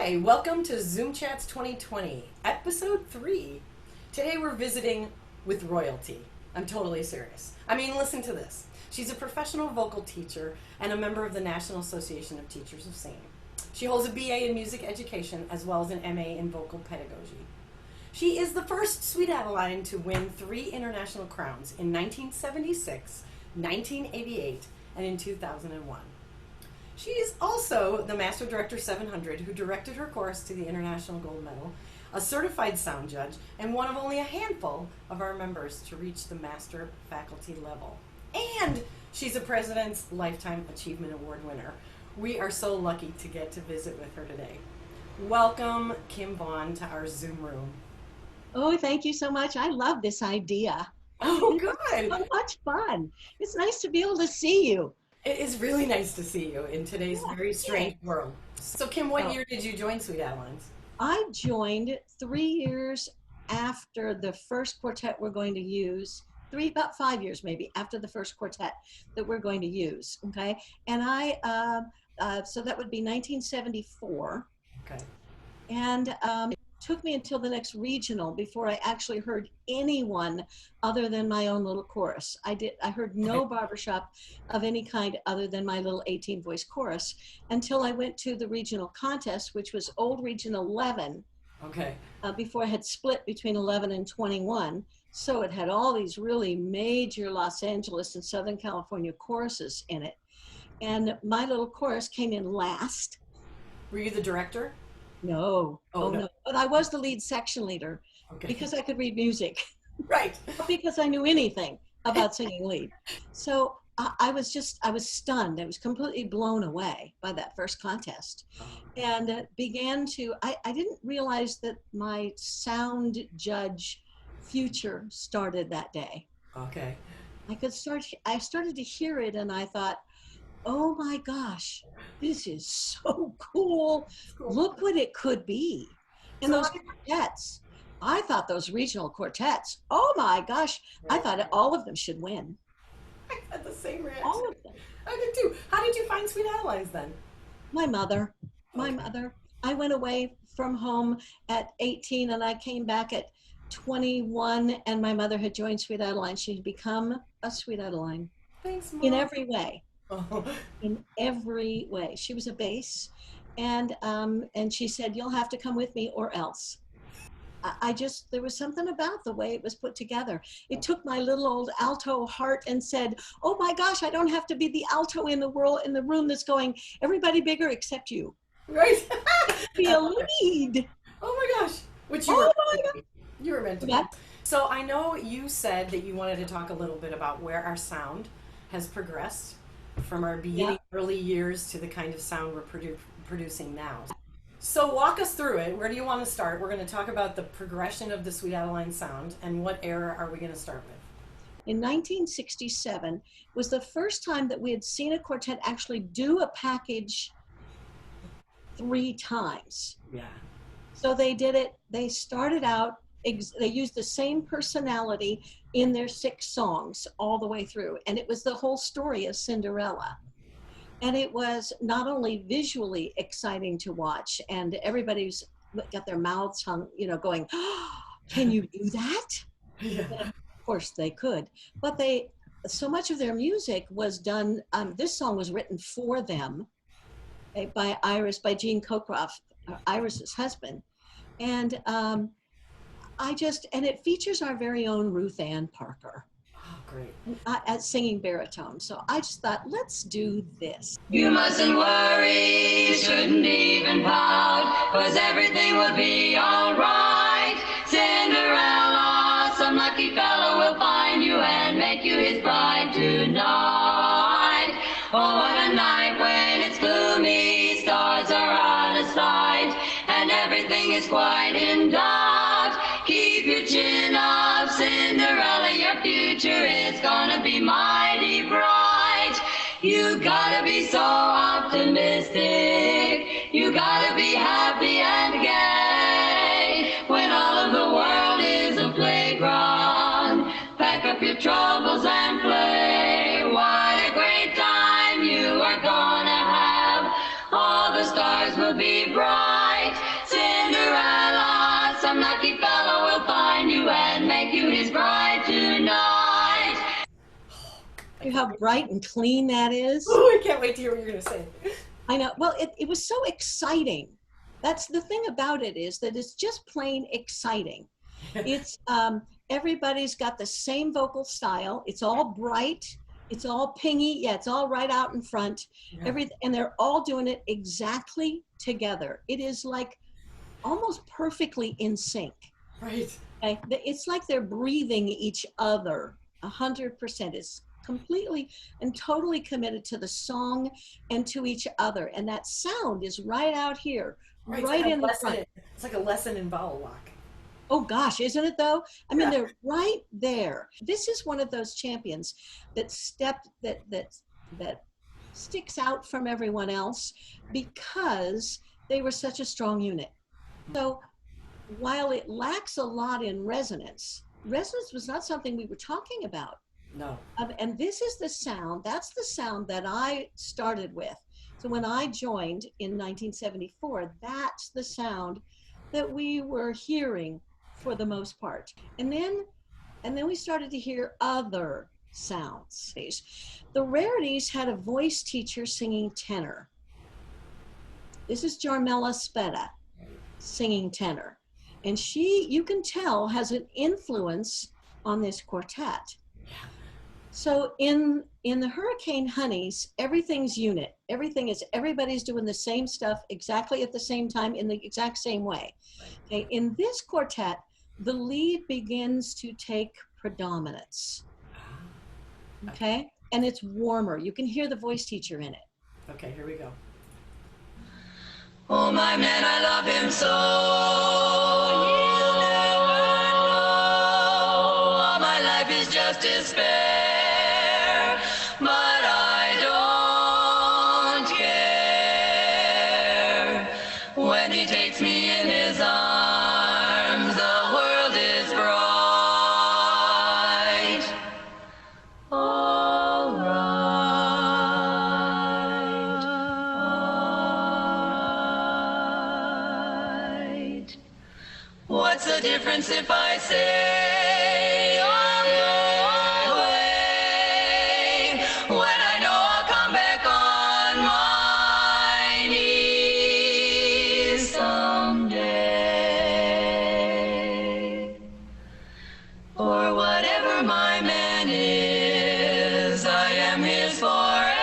Hi, welcome to ZoomChats 2020, episode 3. Today we're visiting with royalty. I'm totally serious. I mean, listen to this. She's a professional vocal teacher and a member of the National Association of Teachers of Singing. She holds a BA in music education as well as an MA in vocal pedagogy. She is the first Sweet Adeline to win 3 international crowns in 1976, 1988, and in 2001. She is also the Master Director 700 who directed her chorus to the International Gold Medal, a certified sound judge, and one of only a handful of our members to reach the Master Faculty level. And she's a President's Lifetime Achievement Award winner. We are so lucky to get to visit with her today. Welcome, Kim Vaughn, to our Zoom room. Oh, thank you so much. I love this idea. Oh, good. It's so much fun. It's nice to be able to see you. It is really nice to see you in today's very strange world. So, Kim, what year did you join Sweet Adelines? I joined 3 years after the first quartet we're going to use. About 5 years maybe after the first quartet that we're going to use. Okay, and so that would be 1974. Okay, and it took me until the next regional before I actually heard anyone other than my own little chorus. I heard no barbershop of any kind other than my little 18-voice chorus until I went to the regional contest, which was old Region 11. Okay. Before I had split between 11 and 21. So it had all these really major Los Angeles and Southern California choruses in it. And my little chorus came in last. Were you the director? No. Oh, no. But I was the lead section leader because I could read music. Right. Not because I knew anything about singing lead. So I was stunned. I was completely blown away by that first contest. And I didn't realize that my sound judge future started that day. Okay. I started to hear it and I thought, oh my gosh, this is so cool. Look what it could be. And those quartets, I thought those regional quartets, oh my gosh, I thought all of them should win. I had the same reaction. All of them. I did too. How did you find Sweet Adelines then? My mother. I went away from home at 18 and I came back at 21 and my mother had joined Sweet Adeline. She'd become a Sweet Adeline. Thanks, Mom. In every way. In every way. She was a bass and she said, you'll have to come with me or else. There was something about the way it was put together. It took my little old alto heart and said, oh my gosh, I don't have to be the alto in the room that's going, everybody bigger except you. Right. Be a lead. Oh my gosh. Which you were meant to be. So I know you said that you wanted to talk a little bit about where our sound has progressed from our beginning early years to the kind of sound we're producing now. So walk us through it. Where do you want to start? We're going to talk about the progression of the Sweet Adeline sound and what era are we going to start with? In 1967 was the first time that we had seen a quartet actually do a package 3 times. Yeah. So they did it, they started out, they used the same personality in their 6 songs all the way through. And it was the whole story of Cinderella. And it was not only visually exciting to watch, and everybody's got their mouths hung, going, oh, can you do that? Yeah. And of course they could. But so much of their music was done, this song was written for them by Gene Cockcroft, Iris's husband. And and it features our very own Ruth Ann Parker. Oh, great. At singing baritone. So I just thought, let's do this. You mustn't worry, you shouldn't even pout, 'cause everything will be alright. Cinderella, some lucky fellow will find you and make you his bride tonight. Oh, what a night when it's gloomy, stars are out of sight, and everything is quite in doubt. Keep your chin up, Cinderella, your future is gonna be mighty bright. You gotta be so optimistic, you gotta be happy and gay. When all of the world is a playground, pack up your troubles and play. What a great time you are gonna have, all the stars will be bright. bright tonight. You know how bright and clean that is? Oh, I can't wait to hear what you're going to say. I know. Well, it was so exciting. That's the thing about it, is that it's just plain exciting. It's everybody's got the same vocal style. It's all bright. It's all pingy. Yeah, it's all right out in front. Yeah. And they're all doing it exactly together. It is like almost perfectly in sync. Right. Okay? It's like they're breathing each other 100%. It's completely and totally committed to the song and to each other. And that sound is right out here, right in the front. It's like a lesson in vowel lock. Oh gosh, isn't it though? I mean, Yeah. they're right there. This is one of those champions that sticks out from everyone else because they were such a strong unit. So while it lacks a lot in resonance, resonance was not something we were talking about. No. And this is the sound, that's the sound that I started with. So when I joined in 1974, that's the sound that we were hearing for the most part. And then we started to hear other sounds. The Rarities had a voice teacher singing tenor. This is Jarmella Spetta singing tenor. And she, you can tell, has an influence on this quartet. So in the Hurricane Honeys, everything's unit. Everybody's doing the same stuff exactly at the same time in the exact same way. Okay, in this quartet, the lead begins to take predominance. Okay, and it's warmer. You can hear the voice teacher in it. Okay, here we go. Oh, my man, I love him so. He'll never know. All my life is just despair. But I don't care. When he takes me in his arms, the world is bright. All right. What's the difference if I say I'll go away when I know I'll come back on my knees someday? For whatever my man is, I am his forevermore.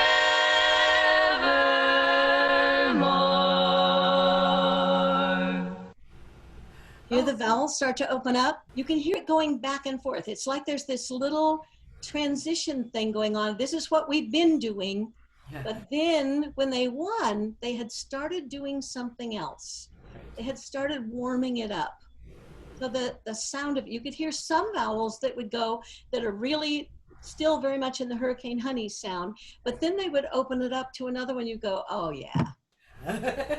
Hear the vowels start to open up. You can hear it going back and forth. It's like there's this little transition thing going on. This is what we've been doing. But then when they won, they had started doing something else. They had started warming it up. So the sound of, you could hear some vowels that would go, that are really still very much in the Hurricane Honey sound, but then they would open it up to another one. You go, oh yeah,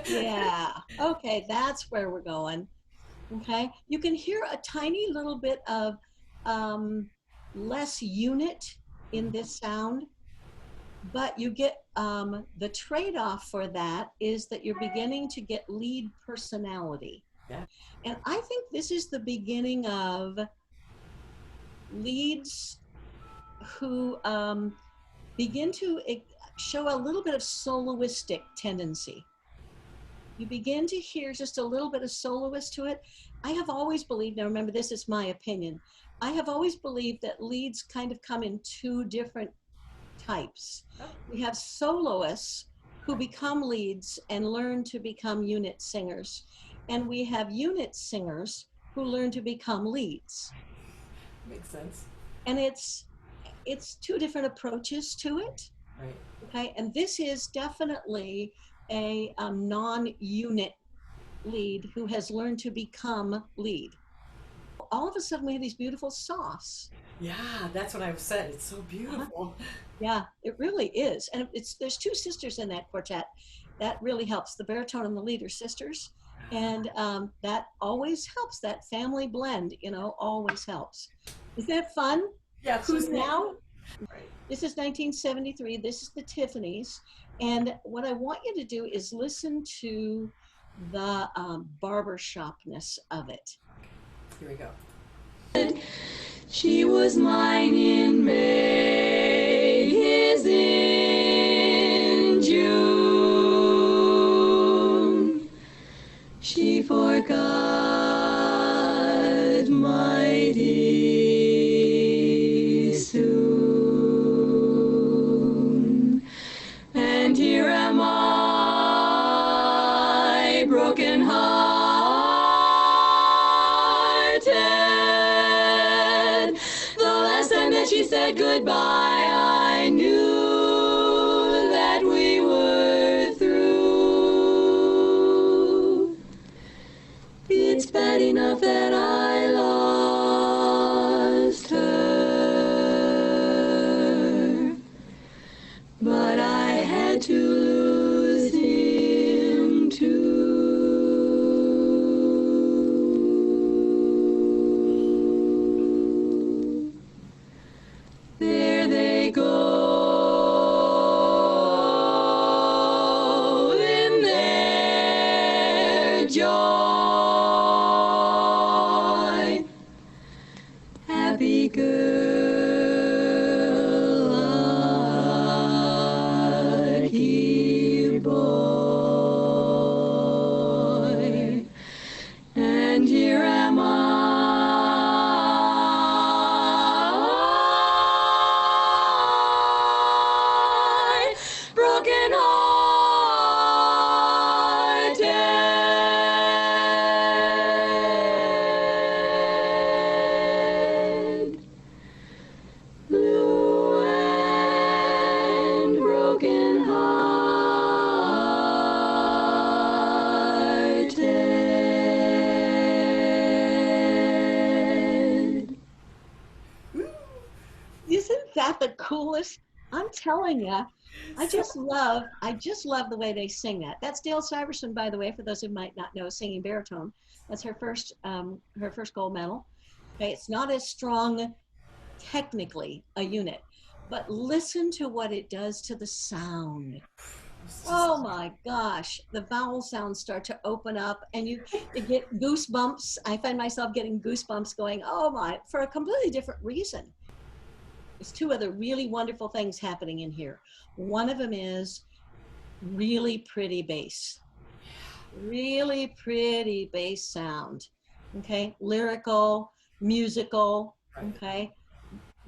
yeah, okay, that's where we're going. Okay, you can hear a tiny little bit of less unit in this sound, but you get the trade-off for that is that you're beginning to get lead personality. Yeah. And I think this is the beginning of leads who begin to show a little bit of soloistic tendency. You begin to hear just a little bit of soloist to it. I have always believed, now remember this is my opinion, I have always believed that leads kind of come in two different types. We have soloists who become leads and learn to become unit singers. And we have unit singers who learn to become leads. Makes sense. And it's two different approaches to it. Right. Okay, and this is definitely a non-unit lead who has learned to become lead. All of a sudden we have these beautiful softs. Yeah, that's what I've said. It's so beautiful. Yeah, it really is. And there's two sisters in that quartet. That really helps. The baritone and the lead are sisters. And that always helps. That family blend, you know, always helps. Isn't that fun? Yeah. Who's now? Right. This is 1973. This is the Tiffanys. And what I want you to do is listen to the barbershopness of it. Here we go. She was mine in May, his in June. She forgot mighty soon. And here am I, broken hearted. The last time that she said goodbye, I knew that we were through. It's bad enough that I lost her, but I had to lose him too. There they go in their joy. Happy girl, lucky boy. And here am I, broken hearted, blue and broken hearted. Isn't that the coolest? I'm telling you, I just love the way they sing that. That's Dale Syverson, by the way, for those who might not know, singing baritone. That's her first gold medal. Okay, it's not as strong technically a unit, but listen to what it does to the sound. Oh my gosh, the vowel sounds start to open up and you get goosebumps. I find myself getting goosebumps going, oh my, for a completely different reason. There's two other really wonderful things happening in here. One of them is really pretty bass. Really pretty bass sound. Okay, lyrical, musical, okay,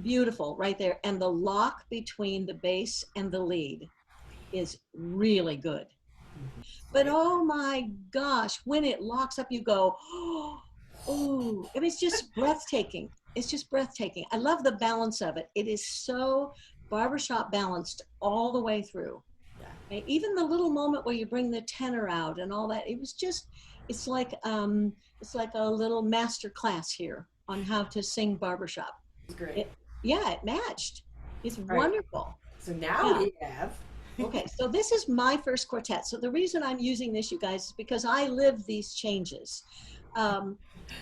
beautiful right there. And the lock between the bass and the lead is really good. But oh my gosh, when it locks up, you go, oh, I mean, it's just breathtaking. It's just breathtaking. I love the balance of it. It is so barbershop balanced all the way through. Okay? Even the little moment where you bring the tenor out and all that, it was just, it's like a little master class here on how to sing barbershop. It's great. It matched. It's wonderful. So now we have. Okay, so this is my first quartet. So the reason I'm using this, you guys, is because I lived these changes.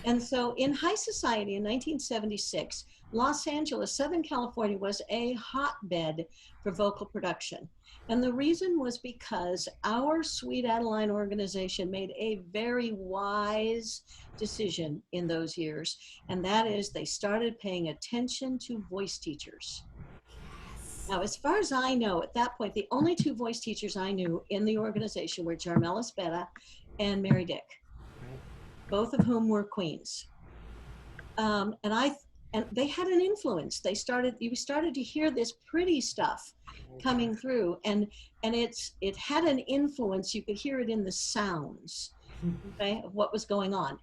And so in high society in 1976, Los Angeles, Southern California was a hotbed for vocal production. And the reason was because our Sweet Adeline organization made a very wise decision in those years. And that is they started paying attention to voice teachers. Now, as far as I know, at that point, the only two voice teachers I knew in the organization were Jarmella Spetta and Mary Dick, both of whom were queens. And they had an influence. You started to hear this pretty stuff coming through, and it had an influence. You could hear it in the sounds, okay, of what was going on.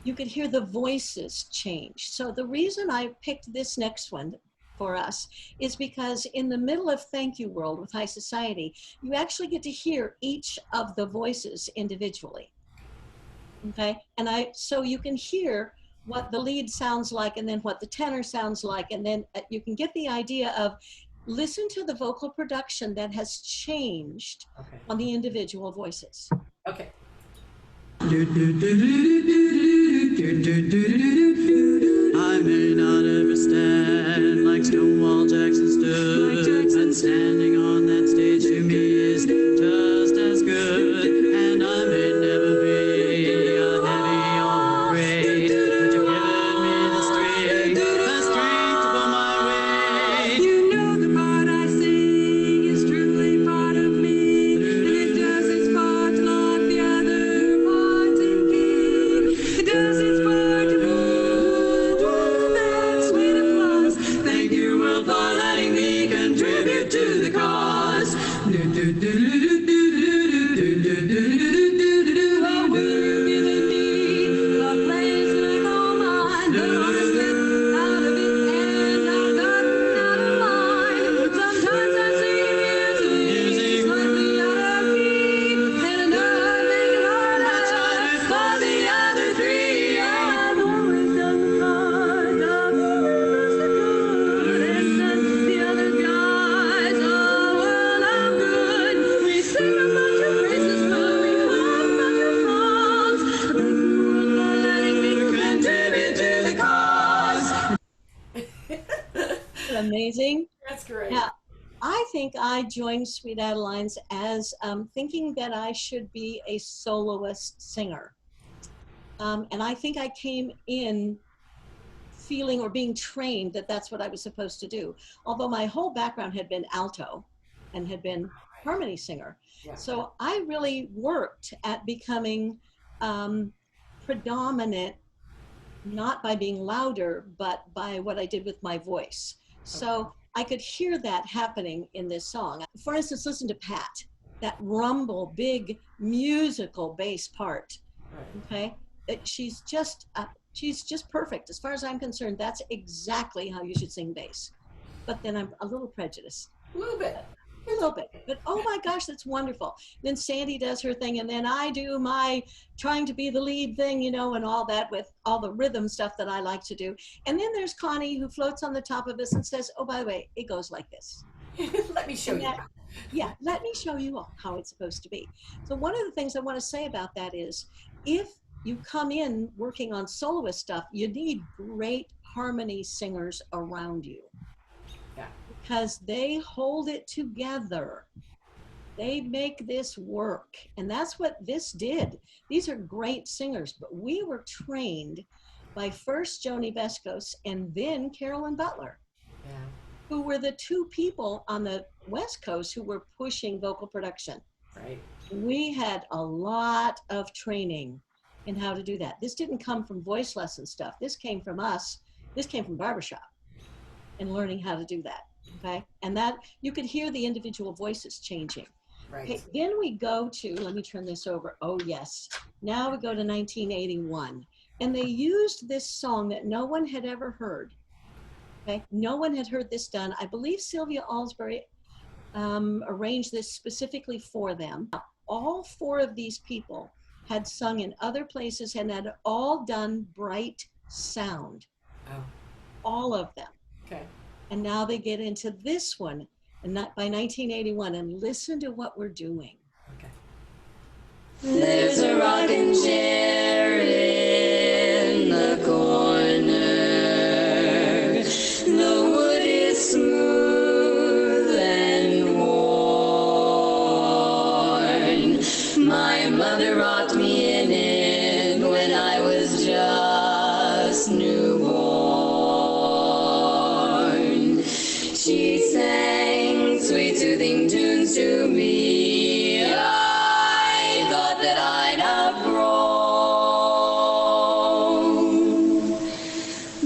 You could hear the voices change. So the reason I picked this next one for us is because in the middle of Thank You World with High Society, you actually get to hear each of the voices individually. Okay, and so you can hear what the lead sounds like and then what the tenor sounds like, and then you can get the idea of listen to the vocal production that has changed on the individual voices. Okay. I may not ever stand like Stonewall Jackson stood, but standing on that stage to me is just as good. And I may never be a heavy or great, but you've given me the strength contribute to the cause. Amazing. That's great. Yeah, I think I joined Sweet Adelines as thinking that I should be a soloist singer. And I think I came in feeling or being trained that that's what I was supposed to do. Although my whole background had been alto and had been harmony singer. Yeah. So I really worked at becoming predominant, not by being louder, but by what I did with my voice. So I could hear that happening in this song. For instance, listen to Pat, that rumble, big musical bass part. Okay, she's just perfect. As far as I'm concerned, that's exactly how you should sing bass. But then I'm a little prejudiced. A little bit. A little bit. But oh my gosh, that's wonderful. Then Sandy does her thing, and then I do my trying to be the lead thing, you know, and all that with all the rhythm stuff that I like to do. And then there's Connie who floats on the top of us and says, oh, by the way, it goes like this. Let me show you. Yeah, let me show you how it's supposed to be. So one of the things I want to say about that is, if you come in working on soloist stuff, you need great harmony singers around you. Yeah. Because they hold it together. They make this work. And that's what this did. These are great singers, but we were trained by first Joni Vescos and then Carolyn Butler, who were the two people on the West Coast who were pushing vocal production. Right. We had a lot of training in how to do that. This didn't come from voice lesson stuff. This came from us. This came from barbershop and learning how to do that. Okay. And that you could hear the individual voices changing. Right. Okay. Then we go to, let me turn this over. Oh, yes. Now we go to 1981. And they used this song that no one had ever heard. Okay. No one had heard this done. I believe Sylvia Alsbury arranged this specifically for them. All four of these people had sung in other places and had all done bright sound. Oh. All of them. Okay. And now they get into this one, and not by 1981, and listen to what we're doing. Okay. There's a rocking chair in the corner. The wood is smooth and worn. My mother rocked me in it when I was just newborn. She sang sweet soothing tunes to me. I thought that I'd outgrown,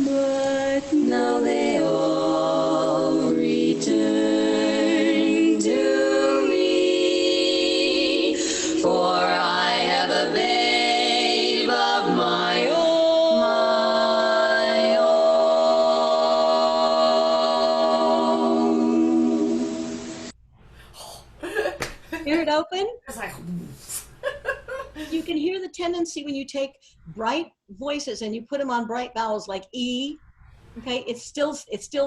but now they all return to me, for I have a babe of my own, my own. Hear it open? It's like, You can hear the tendency when you take bright voices and you put them on bright vowels like E. Okay, it's still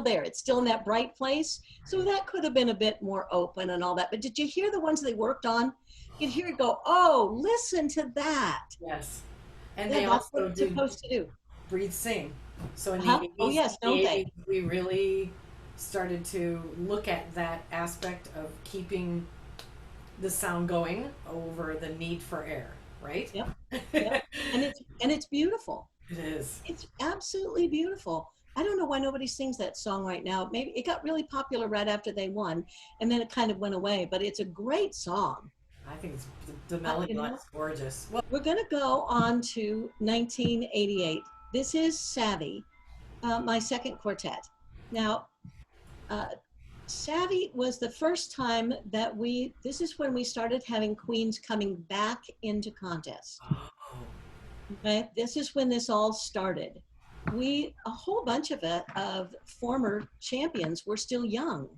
there. It's still in that bright place. So that could have been a bit more open and all that. But did you hear the ones they worked on? You can hear it go, oh, listen to that. yes. And Yeah, they that's also what it's do supposed to do. breathe sing. So in the Uh-huh. 80s, Oh, yes, don't the they? 80s, we really started to look at that aspect of keeping the sound going over the need for air, right? Yep. Yep. And it's beautiful. It is. It's absolutely beautiful. I don't know why nobody sings that song right now. Maybe it got really popular right after they won, and then it kind of went away. But it's a great song. I think it's, the melody you know, line's gorgeous. Well, We're going to go on to 1988. This is Savvy, my second quartet. Now, Savvy was the first time that this is when we started having queens coming back into contests. Oh. Okay, this is when this all started. A whole bunch of former champions were still young.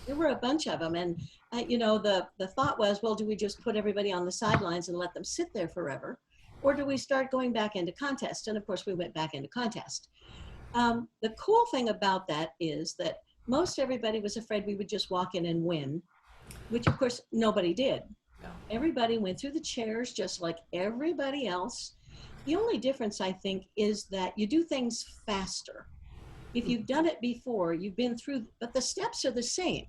There were a bunch of them, and the thought was, well, do we just put everybody on the sidelines and let them sit there forever, or do we start going back into contest? And of course, we went back into contest. The cool thing about that is that most everybody was afraid we would just walk in and win, which of course nobody did. No. Everybody went through the chairs just like everybody else. The only difference, I think, is that you do things faster. If you've done it before, you've been through, but the steps are the same.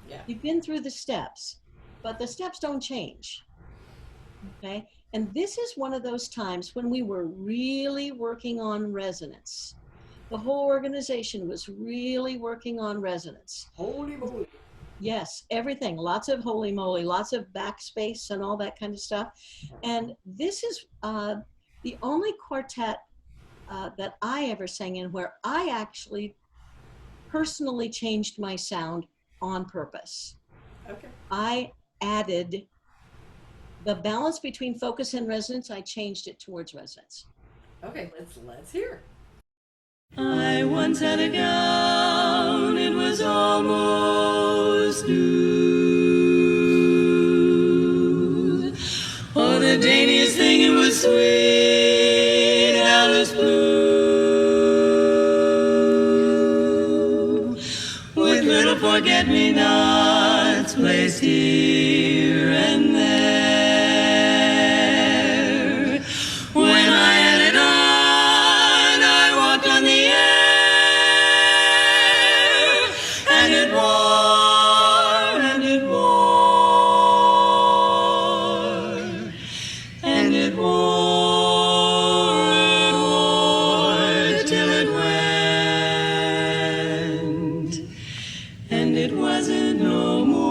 Yeah. You've been through the steps, but the steps don't change. Okay? And this is one of those times when we were really working on resonance. The whole organization was really working on resonance. Holy moly. Yes, everything. Lots of holy moly, lots of backspace and all that kind of stuff. And this is the only quartet that I ever sang in where I actually personally changed my sound on purpose. Okay. I added the balance between focus and resonance. I changed it towards resonance. Okay, let's hear. I once had a gown, it was almost new. Oh, the daintiest thing, it was sweet Alice blue, with little forget-me-nots placed here and there. When I had it on, I walked on the air, and it wore, and it wore, and it wore till it went, and it wasn't no more.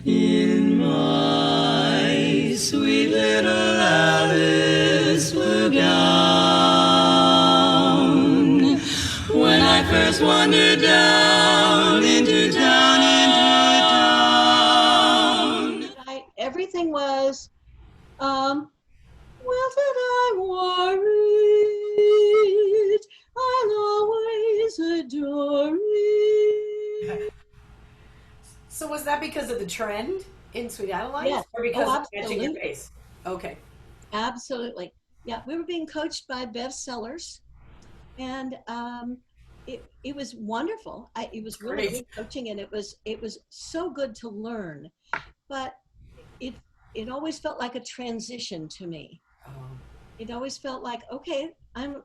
In my sweet little Alice blue gown, when I first wandered down into town, Everything was, well, that I worry it, I'll always adore it. So was that because of the trend in Sweet Adeline? Yes. Or because Oh, of matching your absolutely. face? Okay. Absolutely. Yeah, we were being coached by Bev Sellers, and it was wonderful. It was really Great. good coaching, and it was so good to learn. But it always felt like a transition to me. It always felt like, okay, I'm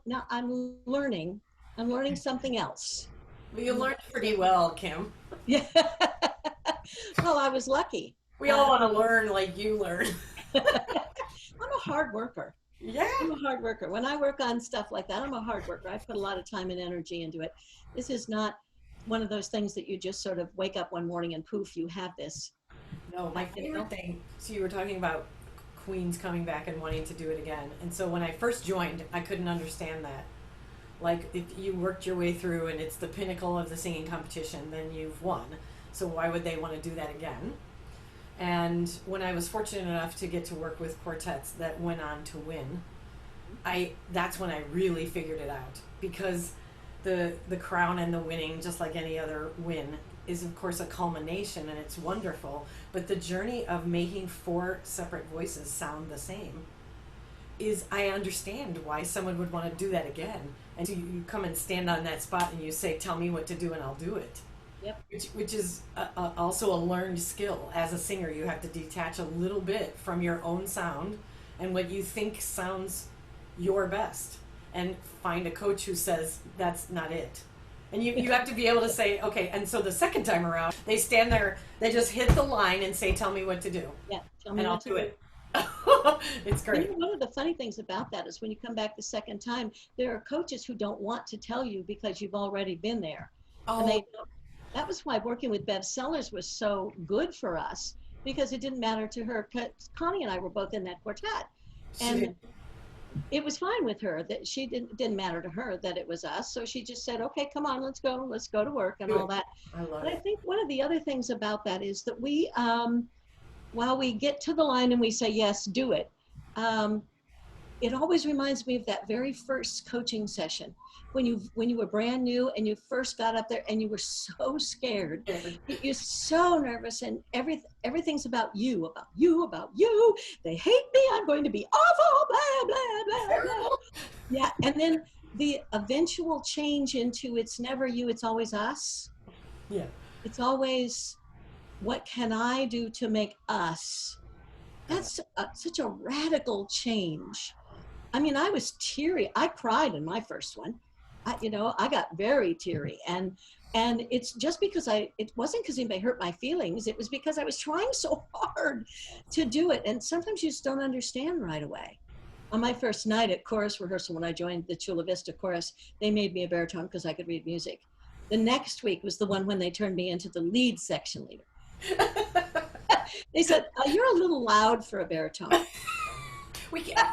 learning something else. Well, you learned pretty well, Kim. Yeah. Well, I was lucky. We all want to learn like you learn. I'm a hard worker. Yeah. I'm a hard worker. When I work on stuff like that, I'm a hard worker. I put a lot of time and energy into it. This is not one of those things that you just sort of wake up one morning and poof, you have this. No, my favorite thing, so you were talking about queens coming back and wanting to do it again. And so when I first joined, I couldn't understand that. Like, if you worked your way through and it's the pinnacle of the singing competition, then you've won. So why would they want to do that again? And when I was fortunate enough to get to work with quartets that went on to win, that's when I really figured it out. Because the crown and the winning, just like any other win, is of course a culmination, and it's wonderful. But the journey of making 4 separate voices sound the same is, I understand why someone would want to do that again. And so you come and stand on that spot and you say, tell me what to do and I'll do it. Yep. Which is also a learned skill. As a singer, you have to detach a little bit from your own sound and what you think sounds your best, and find a coach who says that's not it. And you have to be able to say, okay, and so the second time around, they stand there, they just hit the line and say, tell me what to do. Yeah, tell me And I'll what to do it. It's You great. know, one of the funny things about that is when you come back the second time, there are coaches who don't want to tell you because you've already been there. And Oh, that was why working with Bev Sellers was so good for us, because it didn't matter to her. 'Cause Connie and I were both in that quartet. And it was fine with her that she didn't matter to her that it was us. So she just said, okay, come on, let's go to work and all that. I love But I it. think one of the other things about that is that we, while we get to the line and we say, yes, do it, it always reminds me of that very first coaching session when you were brand new and you first got up there and you were so scared. You're so nervous and everything's about you, about you, about you. They hate me. I'm going to be awful, blah, blah, blah, blah. Yeah. And then the eventual change into it's never you, it's always us. Yeah. It's always, what can I do to make us? That's such a radical change. I mean, I was teary. I cried in my first one. I got very teary, and it's just because it wasn't because anybody hurt my feelings. It was because I was trying so hard to do it, and sometimes you just don't understand right away. On my first night at chorus rehearsal, when I joined the Chula Vista chorus, they made me a baritone because I could read music. The next week was the one when they turned me into the lead section leader. They said, "You're a little loud for a baritone." We can.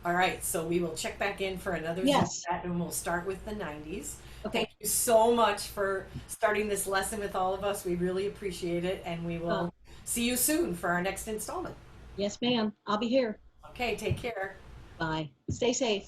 All right, so we will check back in for another Yes. Zoom chat, and we'll start with the 90s. Okay. Thank you so much for starting this lesson with all of us. We really appreciate it, and we will see you soon for our next installment. Yes, ma'am. I'll be here. Okay, take care. Bye. Stay safe.